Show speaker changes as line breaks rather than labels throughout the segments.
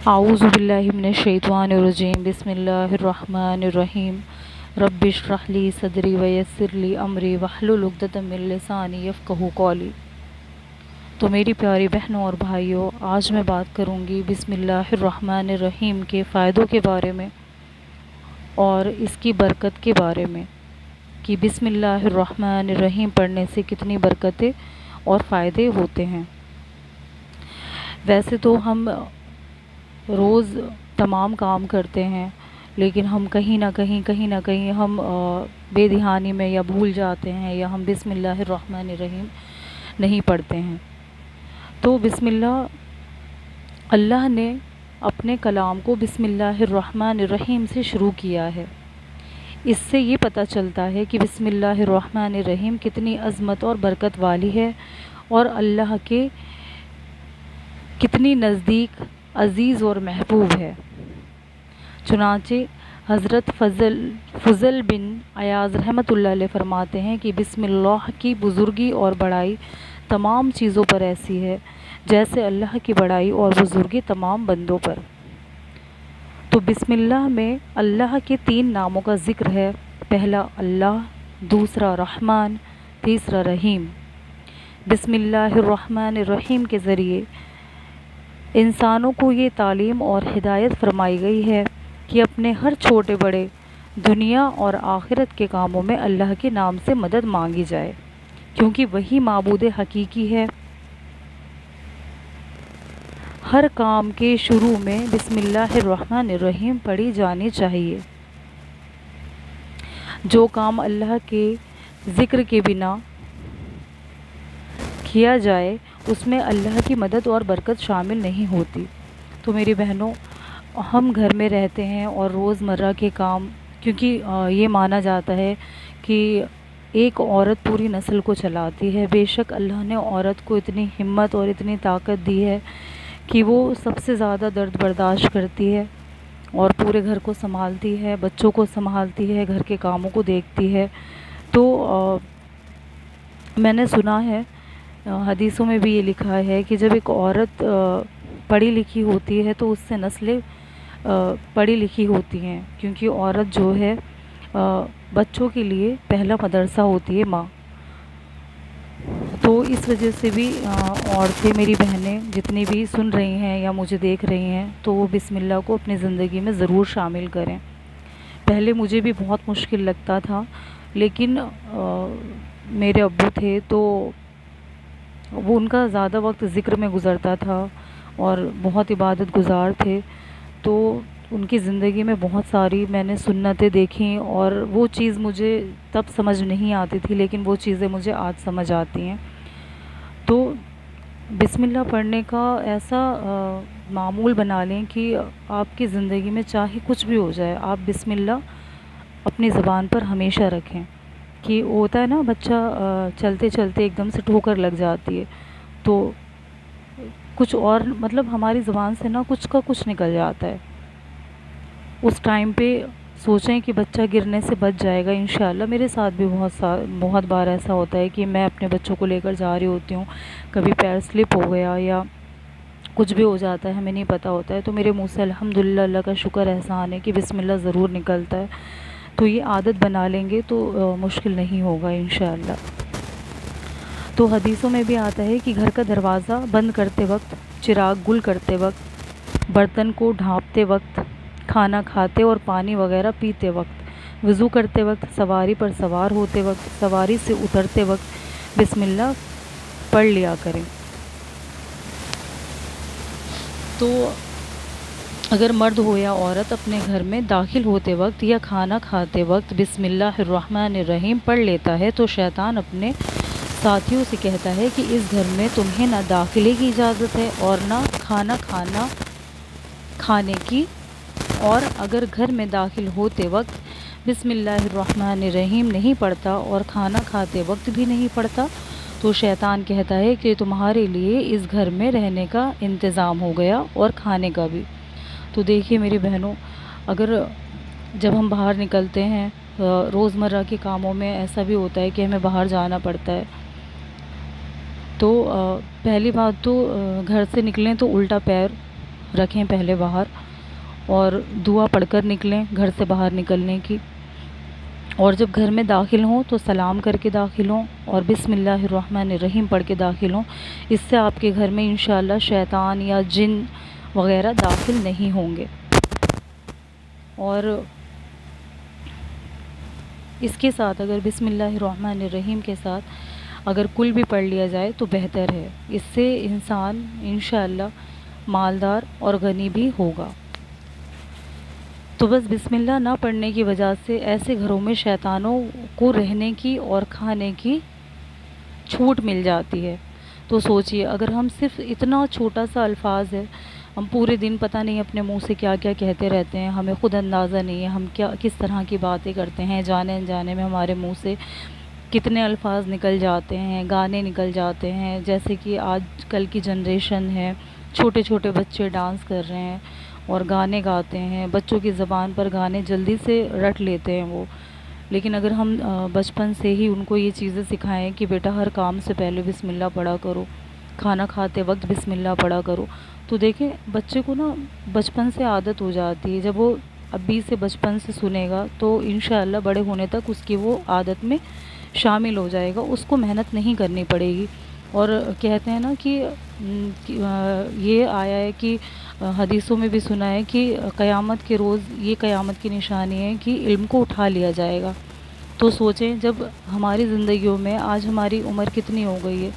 اعوذ باللہ من الشیطان الرجیم بسم اللہ الرحمن الرحیم رب اشرح لی صدری ویسر لی امری واحلل عقدۃ من لسانی یفقہوا قولی۔ تو میری پیاری بہنوں اور بھائیوں، آج میں بات کروں گی بسم اللہ الرحمن الرحیم کے فائدوں کے بارے میں اور اس کی برکت کے بارے میں کہ بسم اللہ الرحمن الرحیم پڑھنے سے کتنی برکتیں اور فائدے ہوتے ہیں۔ ویسے تو ہم روز تمام کام کرتے ہیں، لیکن ہم کہیں نہ کہیں ہم بے دھیانی میں یا بھول جاتے ہیں یا ہم بسم اللہ الرحمن الرحیم نہیں پڑھتے ہیں۔ تو بسم اللہ نے اپنے کلام کو بسم اللہ الرحمن الرحیم سے شروع کیا ہے۔ اس سے یہ پتہ چلتا ہے کہ بسم اللہ الرحمن الرحیم کتنی عظمت اور برکت والی ہے اور اللہ کے کتنی نزدیک عزیز اور محبوب ہے۔ چنانچہ حضرت فضل بن عیاض رحمۃ اللہ علیہ فرماتے ہیں کہ بسم اللہ کی بزرگی اور بڑائی تمام چیزوں پر ایسی ہے جیسے اللہ کی بڑائی اور بزرگی تمام بندوں پر۔ تو بسم اللہ میں اللہ کے 3 ناموں کا ذکر ہے، پہلا اللہ، دوسرا رحمان، تیسرا رحیم۔ بسم اللہ الرحمن الرحیم کے ذریعے انسانوں کو یہ تعلیم اور ہدایت فرمائی گئی ہے کہ اپنے ہر چھوٹے بڑے دنیا اور آخرت کے کاموں میں اللہ کے نام سے مدد مانگی جائے، کیونکہ وہی معبود حقیقی ہے۔ ہر کام کے شروع میں بسم اللہ الرحمن الرحیم پڑھی جانی چاہیے۔ جو کام اللہ کے ذکر کے بنا کیا جائے اس میں اللہ کی مدد اور برکت شامل نہیں ہوتی۔ تو میری بہنوں، ہم گھر میں رہتے ہیں اور روزمرہ کے کام، کیونکہ یہ مانا جاتا ہے کہ ایک عورت پوری نسل کو چلاتی ہے۔ بے شک اللہ نے عورت کو اتنی ہمت اور اتنی طاقت دی ہے کہ وہ سب سے زیادہ درد برداشت کرتی ہے اور پورے گھر کو سنبھالتی ہے، بچوں کو سنبھالتی ہے، گھر کے کاموں کو دیکھتی ہے۔ تو میں نے سنا ہے، حدیثوں میں بھی یہ لکھا ہے کہ جب ایک عورت پڑھی لکھی ہوتی ہے تو اس سے نسلیں پڑھی لکھی ہوتی ہیں، کیونکہ عورت جو ہے بچوں کے لیے پہلا مدرسہ ہوتی ہے ماں۔ تو اس وجہ سے بھی عورتیں، میری بہنیں جتنی بھی سن رہی ہیں یا مجھے دیکھ رہی ہیں، تو وہ بسم اللہ کو اپنی زندگی میں ضرور شامل کریں۔ پہلے مجھے بھی بہت مشکل لگتا تھا، لیکن میرے ابو تھے تو وہ ان کا زیادہ وقت ذکر میں گزرتا تھا اور بہت عبادت گزار تھے، تو ان کی زندگی میں بہت ساری میں نے سنتیں دیکھیں اور وہ چیز مجھے تب سمجھ نہیں آتی تھی، لیکن وہ چیزیں مجھے آج سمجھ آتی ہیں۔ تو بسم اللہ پڑھنے کا ایسا معمول بنا لیں کہ آپ کی زندگی میں چاہے کچھ بھی ہو جائے، آپ بسم اللہ اپنی زبان پر ہمیشہ رکھیں۔ کہ ہوتا ہے نا، بچہ چلتے چلتے ایک دم سے ٹھوکر لگ جاتی ہے تو کچھ اور مطلب ہماری زبان سے نا کچھ کا کچھ نکل جاتا ہے، اس ٹائم پہ سوچیں کہ بچہ گرنے سے بچ جائے گا انشاءاللہ۔ میرے ساتھ بھی بہت بار ایسا ہوتا ہے کہ میں اپنے بچوں کو لے کر جا رہی ہوتی ہوں، کبھی پیر سلپ ہو گیا یا کچھ بھی ہو جاتا ہے، ہمیں نہیں پتہ ہوتا ہے، تو میرے منہ سے الحمدللہ اللہ کا شکر احسان ہے کہ بسم اللہ ضرور نکلتا ہے۔ تو یہ عادت بنا لیں گے تو مشکل نہیں ہوگا انشاءاللہ۔ تو حدیثوں میں بھی آتا ہے کہ گھر کا دروازہ بند کرتے وقت، چراغ گل کرتے وقت، برتن کو ڈھانپتے وقت، کھانا کھاتے اور پانی وغیرہ پیتے وقت، وضو کرتے وقت، سواری پر سوار ہوتے وقت، سواری سے اترتے وقت بسم اللہ پڑھ لیا کریں۔ تو اگر مرد ہو یا عورت اپنے گھر میں داخل ہوتے وقت یا کھانا کھاتے وقت بسم اللہ الرحمن الرحیم پڑھ لیتا ہے تو شیطان اپنے ساتھیوں سے کہتا ہے کہ اس گھر میں تمہیں نہ داخلے کی اجازت ہے اور نہ کھانا کھانے کی، اور اگر گھر میں داخل ہوتے وقت بسم اللہ الرحمن الرحیم نہیں پڑھتا اور کھانا کھاتے وقت بھی نہیں پڑھتا تو شیطان کہتا ہے کہ تمہارے لیے اس گھر میں رہنے کا انتظام ہو گیا اور کھانے کا بھی۔ تو دیکھیے میری بہنوں، اگر جب ہم باہر نکلتے ہیں روزمرہ کے کاموں میں ایسا بھی ہوتا ہے کہ ہمیں باہر جانا پڑتا ہے، تو پہلی بات تو گھر سے نکلیں تو الٹا پیر رکھیں پہلے باہر، اور دعا پڑھ کر نکلیں گھر سے باہر نکلنے کی، اور جب گھر میں داخل ہوں تو سلام کر کے داخل ہوں اور بسم اللہ الرحمن الرحیم پڑھ کے داخل ہوں۔ اس سے آپ کے گھر میں انشاءاللہ شیطان یا جن وغیرہ داخل نہیں ہوں گے۔ اور اس کے ساتھ اگر بسم اللہ الرحمن الرحیم کے ساتھ اگر کل بھی پڑھ لیا جائے تو بہتر ہے، اس سے انسان انشاءاللہ مالدار اور غنی بھی ہوگا۔ تو بس بسم اللہ نہ پڑھنے کی وجہ سے ایسے گھروں میں شیطانوں کو رہنے کی اور کھانے کی چھوٹ مل جاتی ہے۔ تو سوچئے اگر ہم صرف اتنا چھوٹا سا الفاظ ہے، ہم پورے دن پتہ نہیں اپنے منہ سے کیا کیا کہتے رہتے ہیں، ہمیں خود اندازہ نہیں ہے ہم کس طرح کی باتیں کرتے ہیں، جانے انجانے میں ہمارے منہ سے کتنے الفاظ نکل جاتے ہیں، گانے نکل جاتے ہیں۔ جیسے کہ آج کل کی جنریشن ہے، چھوٹے چھوٹے بچے ڈانس کر رہے ہیں اور گانے گاتے ہیں، بچوں کی زبان پر گانے جلدی سے رٹ لیتے ہیں وہ۔ لیکن اگر ہم بچپن سے ہی ان کو یہ چیزیں سکھائیں کہ بیٹا ہر کام سے پہلے بسم اللہ پڑھا کرو، کھانا کھاتے وقت بسم اللہ پڑھا کرو، تو دیکھیں بچے کو نا بچپن سے عادت ہو جاتی ہے۔ جب وہ ابھی سے بچپن سے سنے گا تو انشاءاللہ بڑے ہونے تک اس کی وہ عادت میں شامل ہو جائے گا، اس کو محنت نہیں کرنی پڑے گی۔ اور کہتے ہیں نا کہ یہ آیا ہے کہ حدیثوں میں بھی سنا ہے کہ قیامت کے روز یہ قیامت کی نشانی ہے کہ علم کو اٹھا لیا جائے گا۔ تو سوچیں جب ہماری زندگیوں میں آج ہماری عمر کتنی ہو گئی ہے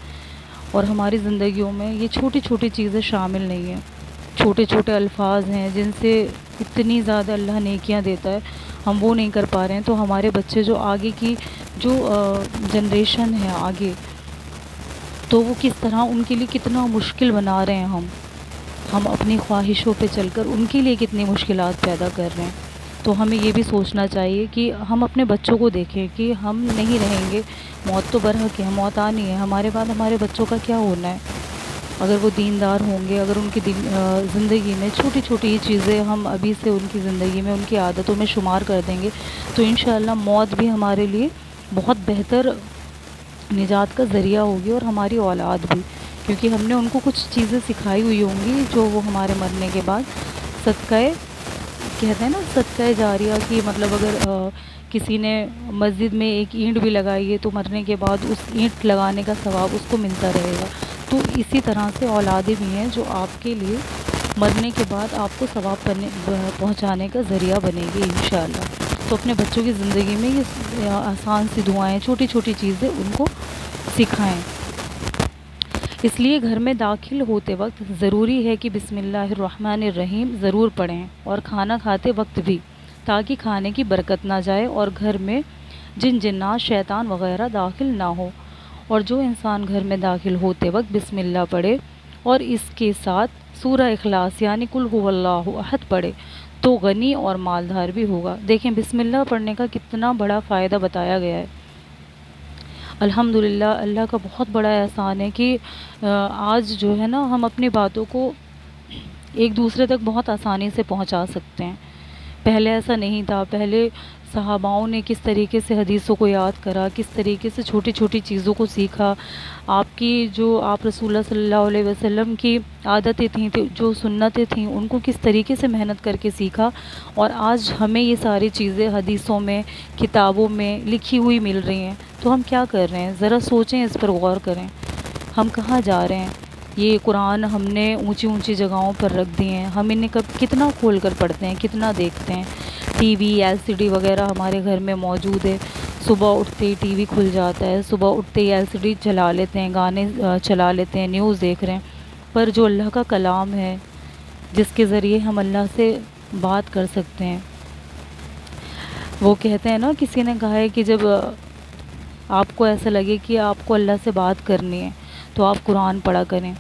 اور ہماری زندگیوں میں یہ چھوٹی چھوٹی چیزیں شامل نہیں ہیں، چھوٹے چھوٹے الفاظ ہیں جن سے اتنی زیادہ اللہ نیکیاں دیتا ہے، ہم وہ نہیں کر پا رہے ہیں۔ تو ہمارے بچے جو آگے کی جو جنریشن ہے آگے، تو وہ کس طرح ان کے لیے کتنا مشکل بنا رہے ہیں ہم اپنی خواہشوں پہ چل کر ان کے لیے کتنی مشکلات پیدا کر رہے ہیں۔ تو ہمیں یہ بھی سوچنا چاہیے کہ ہم اپنے بچوں کو دیکھیں کہ ہم نہیں رہیں گے، موت تو برحق ہے، موت آنی ہے، ہمارے بعد ہمارے بچوں کا کیا ہونا ہے۔ اگر وہ دیندار ہوں گے، اگر ان کی زندگی میں چھوٹی چھوٹی چیزیں ہم ابھی سے ان کی زندگی میں ان کی عادتوں میں شمار کر دیں گے تو انشاءاللہ موت بھی ہمارے لیے بہت بہتر نجات کا ذریعہ ہوگی، اور ہماری اولاد بھی، کیونکہ ہم نے ان کو کچھ چیزیں سکھائی ہوئی ہوں گی جو وہ ہمارے مرنے کے بعد صدقہ، کہتے ہیں نا صدقہ جاریہ کی، مطلب اگر کسی نے مسجد میں ایک اینٹ بھی لگائی ہے تو مرنے کے بعد اس اینٹ لگانے کا ثواب اس کو ملتا رہے گا۔ تو اسی طرح سے اولادیں بھی ہیں جو آپ کے لیے مرنے کے بعد آپ کو ثواب پہنچانے کا ذریعہ بنے گی انشاءاللہ۔ تو اپنے بچوں کی زندگی میں یہ آسان سی دعائیں، چھوٹی چھوٹی چیزیں ان کو سکھائیں۔ اس لیے گھر میں داخل ہوتے وقت ضروری ہے کہ بسم اللہ الرحمن الرحیم ضرور پڑھیں، اور کھانا کھاتے وقت بھی، تاکہ کھانے کی برکت نہ جائے اور گھر میں جنات شیطان وغیرہ داخل نہ ہو۔ اور جو انسان گھر میں داخل ہوتے وقت بسم اللہ پڑھے اور اس کے ساتھ سورہ اخلاص یعنی قل هو اللہ احد پڑھے تو غنی اور مالدار بھی ہوگا۔ دیکھیں بسم اللہ پڑھنے کا کتنا بڑا فائدہ بتایا گیا ہے۔ الحمدللہ اللہ کا بہت بڑا احسان ہے کہ آج جو ہے نا ہم اپنی باتوں کو ایک دوسرے تک بہت آسانی سے پہنچا سکتے ہیں۔ پہلے ایسا نہیں تھا، پہلے صحاباؤں نے کس طریقے سے حدیثوں کو یاد کرا، کس طریقے سے چھوٹی چھوٹی چیزوں کو سیکھا، آپ کی جو آپ رسول اللہ صلی اللہ علیہ وسلم کی عادتیں تھیں، جو سنتیں تھیں، ان کو کس طریقے سے محنت کر کے سیکھا، اور آج ہمیں یہ ساری چیزیں حدیثوں میں، کتابوں میں لکھی ہوئی مل رہی ہیں۔ تو ہم کیا کر رہے ہیں؟ ذرا سوچیں، اس پر غور کریں، ہم کہاں جا رہے ہیں؟ یہ قرآن ہم نے اونچی اونچی جگہوں پر رکھ دیے ہیں، ہم انہیں کتنا کھول کر پڑھتے ہیں، کتنا دیکھتے ہیں۔ TV LCD وغیرہ ہمارے گھر میں موجود ہے، صبح اٹھتے ہی ٹی وی کھل جاتا ہے، صبح اٹھتے ہی ایل سی ڈی چلا لیتے ہیں، گانے چلا لیتے ہیں، نیوز دیکھ رہے ہیں۔ پر جو اللہ کا کلام ہے جس کے ذریعے ہم اللہ سے بات کر سکتے ہیں، وہ کہتے ہیں نا، کسی نے کہا ہے کہ جب آپ کو ایسا لگے کہ آپ کو اللہ سے بات کرنی ہے تو آپ قرآن پڑھا کریں،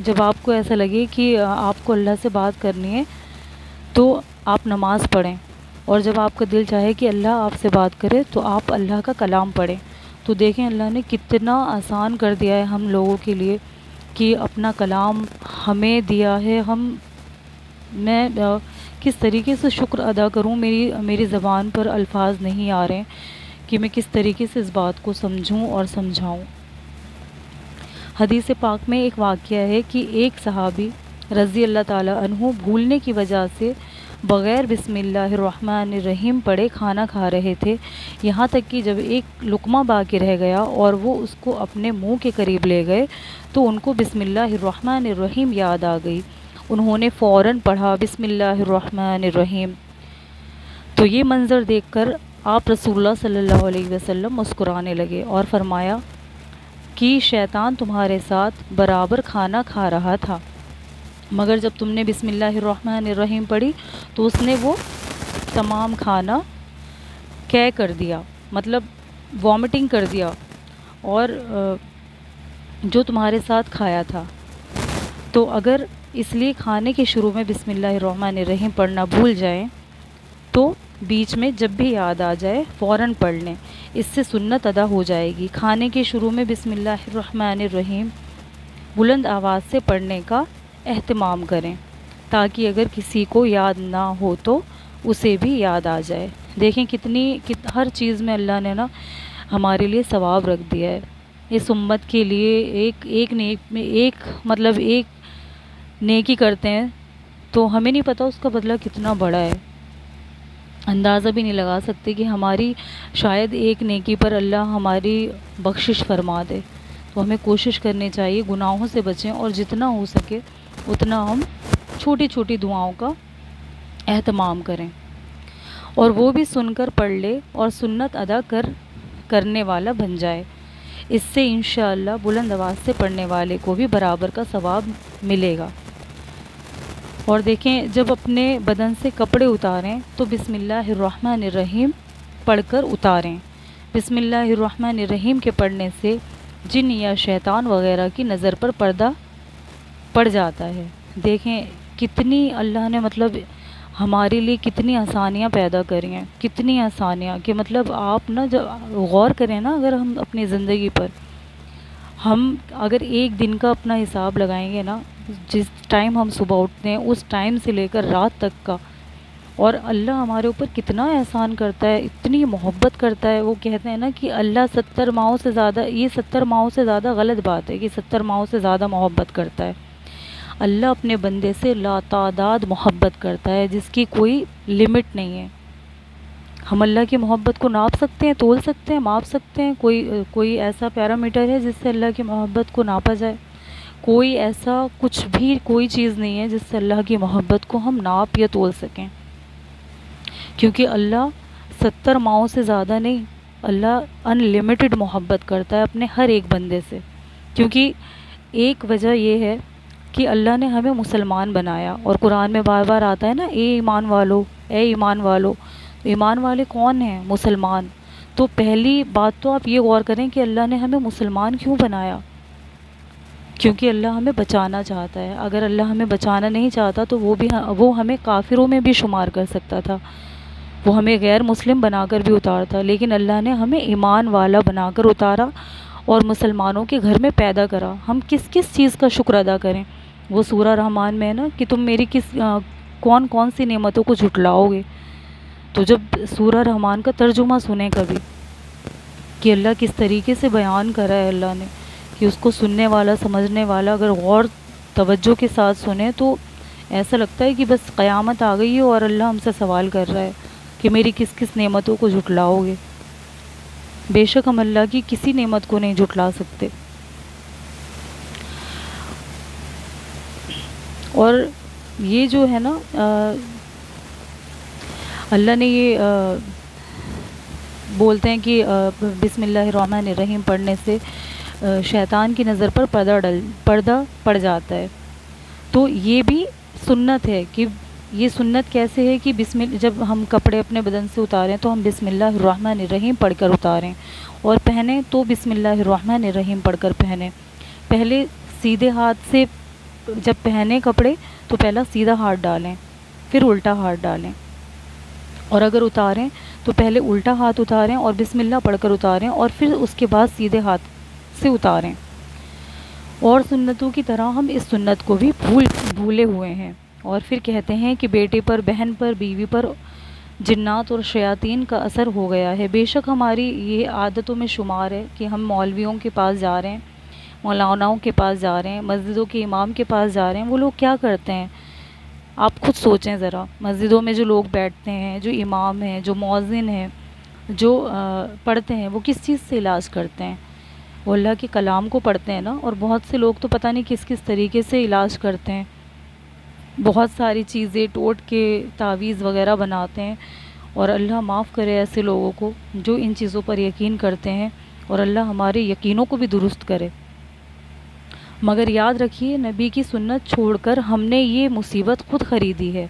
جب آپ کو ایسا لگے کہ آپ کو اللہ سے بات کرنی ہے تو آپ نماز پڑھیں، اور جب آپ کا دل چاہے کہ اللہ آپ سے بات کرے تو آپ اللہ کا کلام پڑھیں۔ تو دیکھیں اللہ نے کتنا آسان کر دیا ہے ہم لوگوں کے لیے کہ اپنا کلام ہمیں دیا ہے۔ میں کس طریقے سے شکر ادا کروں، میری زبان پر الفاظ نہیں آ رہے ہیں کہ میں کس طریقے سے اس بات کو سمجھوں اور سمجھاؤں۔ حدیث پاک میں ایک واقعہ ہے کہ ایک صحابی رضی اللہ تعالیٰ عنہ بھولنے کی وجہ سے بغیر بسم اللہ الرحمن الرحیم پڑھے کھانا کھا رہے تھے، یہاں تک کہ جب ایک لقمہ باقی رہ گیا اور وہ اس کو اپنے منہ کے قریب لے گئے تو ان کو بسم اللہ الرحمن الرحیم یاد آ گئی۔ انہوں نے فوراً پڑھا بسم اللہ الرحمن الرحیم۔ تو یہ منظر دیکھ کر آپ رسول اللہ صلی اللہ علیہ وسلم مسکرانے لگے اور فرمایا کہ شیطان تمہارے ساتھ برابر کھانا کھا رہا تھا، مگر جب تم نے بسم اللہ الرحمن الرحیم پڑھی تو اس نے وہ تمام کھانا قے کر دیا، مطلب وامٹنگ کر دیا، اور جو تمہارے ساتھ کھایا تھا۔ تو اگر اس لیے کھانے کے شروع میں بسم اللہ الرحمن الرحیم پڑھنا بھول جائیں تو بیچ میں جب بھی یاد آ جائے فوراً پڑھ لیں، اس سے سنت ادا ہو جائے گی۔ کھانے کے شروع میں بسم اللہ الرحمن الرحیم بلند آواز سے پڑھنے کا اہتمام کریں تاکہ اگر کسی کو یاد نہ ہو تو اسے بھی یاد آ جائے۔ دیکھیں ہر چیز میں اللہ نے نا ہمارے لیے ثواب رکھ دیا ہے۔ اس امت کے لیے ایک نیکی کرتے ہیں تو ہمیں نہیں پتہ اس کا بدلہ کتنا بڑا ہے، اندازہ بھی نہیں لگا سکتے کہ ہماری شاید ایک نیکی پر اللہ ہماری بخشش فرما دے۔ تو ہمیں کوشش کرنی چاہیے گناہوں سے بچیں اور جتنا ہو سکے اتنا ہم چھوٹی چھوٹی دعاؤں کا اہتمام کریں، اور وہ بھی سن کر پڑھ لے اور سنت ادا کرنے والا بن جائے۔ اس سے انشاءاللہ بلند آواز سے پڑھنے والے کو بھی برابر کا ثواب ملے گا۔ اور دیکھیں جب اپنے بدن سے کپڑے اتاریں تو بسم اللہ الرحمن الرحیم پڑھ کر اتاریں۔ بسم اللہ الرحمن الرحیم کے پڑھنے سے جن یا شیطان وغیرہ کی نظر پر پردہ پڑ جاتا ہے۔ دیکھیں کتنی اللہ نے مطلب ہمارے لیے کتنی آسانیاں پیدا کری ہیں، کتنی آسانیاں کہ مطلب آپ نا جب غور کریں نا، اگر ہم اپنی زندگی پر ہم اگر ایک دن کا اپنا حساب لگائیں گے نا، جس ٹائم ہم صبح اٹھتے ہیں اس ٹائم سے لے کر رات تک کا، اور اللہ ہمارے اوپر کتنا احسان کرتا ہے، اتنی محبت کرتا ہے۔ وہ کہتے ہیں نا کہ اللہ 70 ماؤں سے زیادہ، یہ 70 ماؤں سے زیادہ غلط بات ہے کہ 70 ماؤں سے زیادہ محبت کرتا ہے۔ اللہ اپنے بندے سے لاتعداد محبت کرتا ہے جس کی کوئی لمٹ نہیں ہے۔ ہم اللہ کی محبت کو ناپ سکتے ہیں، تول سکتے ہیں، ماپ سکتے ہیں؟ کوئی ایسا پیرامیٹر ہے جس سے اللہ کی محبت کو ناپا جائے؟ کوئی ایسا کچھ بھی کوئی چیز نہیں ہے جس سے اللہ کی محبت کو ہم ناپ یا تول سکیں، کیونکہ اللہ 70 ماؤں سے زیادہ نہیں، اللہ ان لمیٹڈ محبت کرتا ہے اپنے ہر ایک بندے سے۔ کیونکہ ایک وجہ یہ ہے کہ اللہ نے ہمیں مسلمان بنایا، اور قرآن میں بار بار آتا ہے نا اے ایمان والو، اے ایمان والو۔ ایمان والے کون ہیں؟ مسلمان۔ تو پہلی بات تو آپ یہ غور کریں کہ اللہ نے ہمیں مسلمان کیوں بنایا؟ کیونکہ اللہ ہمیں بچانا چاہتا ہے۔ اگر اللہ ہمیں بچانا نہیں چاہتا تو وہ ہمیں کافروں میں بھی شمار کر سکتا تھا، وہ ہمیں غیر مسلم بنا کر بھی اتارتا، لیکن اللہ نے ہمیں ایمان والا بنا کر اتارا اور مسلمانوں کے گھر میں پیدا کرا۔ ہم کس کس چیز کا شکر ادا کریں؟ وہ سورہ رحمان میں ہے نا کہ تم میری کون سی نعمتوں کو جھٹلاؤ گے؟ تو جب سورہ رحمان کا ترجمہ سنیں کبھی کہ اللہ کس طریقے سے بیان کرا ہے اللہ نے، کہ اس کو سننے والا سمجھنے والا اگر غور توجہ کے ساتھ سنے تو ایسا لگتا ہے کہ بس قیامت آ گئی ہے اور اللہ ہم سے سوال کر رہا ہے کہ میری کس کس نعمتوں کو جھٹلاؤ گے۔ بے شک ہم اللہ کی کسی نعمت کو نہیں جھٹلا سکتے۔ اور یہ جو ہے نا اللہ نے یہ بولتے ہیں کہ بسم اللہ الرحمن الرحیم پڑھنے سے شیطان کی نظر پر پردہ پڑ جاتا ہے۔ تو یہ بھی سنت ہے کہ یہ سنت کیسے ہے کہ جب ہم کپڑے اپنے بدن سے اتاریں تو ہم بسم اللہ الرحمن الرحیم پڑھ کر اتاریں، اور پہنیں تو بسم اللہ الرحمن الرحیم پڑھ کر پہنیں۔ پہلے سیدھے ہاتھ سے جب پہنیں کپڑے تو پہلا سیدھا ہاتھ ڈالیں، پھر الٹا ہاتھ ڈالیں، اور اگر اتاریں تو پہلے الٹا ہاتھ اتاریں اور بسم اللہ پڑھ کر اتاریں، اور پھر اس کے بعد سیدھے ہاتھ سے اتاریں۔ اور سنتوں کی طرح ہم اس سنت کو بھی بھولے ہوئے ہیں، اور پھر کہتے ہیں کہ بیٹے پر، بہن پر، بیوی پر جنات اور شیاطین کا اثر ہو گیا ہے۔ بے شک ہماری یہ عادتوں میں شمار ہے کہ ہم مولویوں کے پاس جا رہے ہیں، مولاناؤں کے پاس جا رہے ہیں، مسجدوں کے امام کے پاس جا رہے ہیں، وہ لوگ کیا کرتے ہیں؟ آپ خود سوچیں ذرا، مسجدوں میں جو لوگ بیٹھتے ہیں، جو امام ہیں، جو مؤذن ہیں، جو پڑھتے ہیں، وہ کس چیز سے علاج کرتے ہیں؟ وہ اللہ کے کلام کو پڑھتے ہیں نا. اور بہت سے لوگ تو پتہ نہیں کس کس طریقے سے علاج کرتے ہیں، بہت ساری چیزیں ٹوٹ کے تعویذ وغیرہ بناتے ہیں. اور اللہ معاف کرے ایسے لوگوں کو جو ان چیزوں پر یقین کرتے ہیں، اور اللہ ہمارے یقینوں کو بھی درست کرے. مگر یاد رکھیے، نبی کی سنت چھوڑ کر ہم نے یہ مصیبت خود خریدی ہے.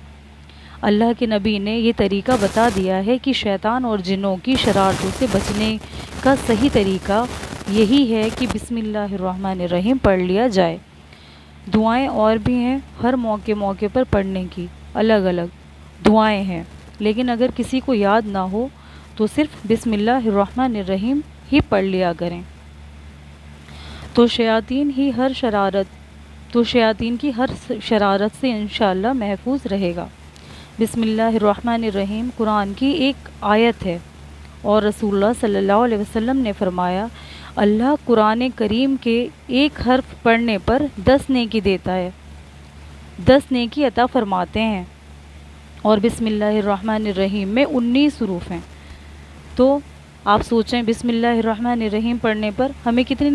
اللہ کے نبی نے یہ طریقہ بتا دیا ہے کہ شیطان اور جنوں کی شرارتوں سے بچنے کا صحیح طریقہ یہی ہے کہ بسم اللہ الرحمن الرحیم پڑھ لیا جائے. دعائیں اور بھی ہیں، ہر موقع پر پڑھنے کی الگ الگ دعائیں ہیں، لیکن اگر کسی کو یاد نہ ہو تو صرف بسم اللہ الرحمن الرحیم ہی پڑھ لیا کریں. تو شیاطین کی ہر شرارت سے انشاءاللہ محفوظ رہے گا. بسم اللہ الرحمن الرحیم قرآن کی ایک آیت ہے، اور رسول اللہ صلی اللہ علیہ وسلم نے فرمایا، اللہ قرآن کریم کے ایک حرف پڑھنے پر 10 نیکی دیتا ہے، 10 نیکی عطا فرماتے ہیں. اور بسم اللہ الرحمن الرحیم میں 19 حروف ہیں. تو آپ سوچیں، بسم اللہ الرحمن الرحیم پڑھنے پر ہمیں کتنی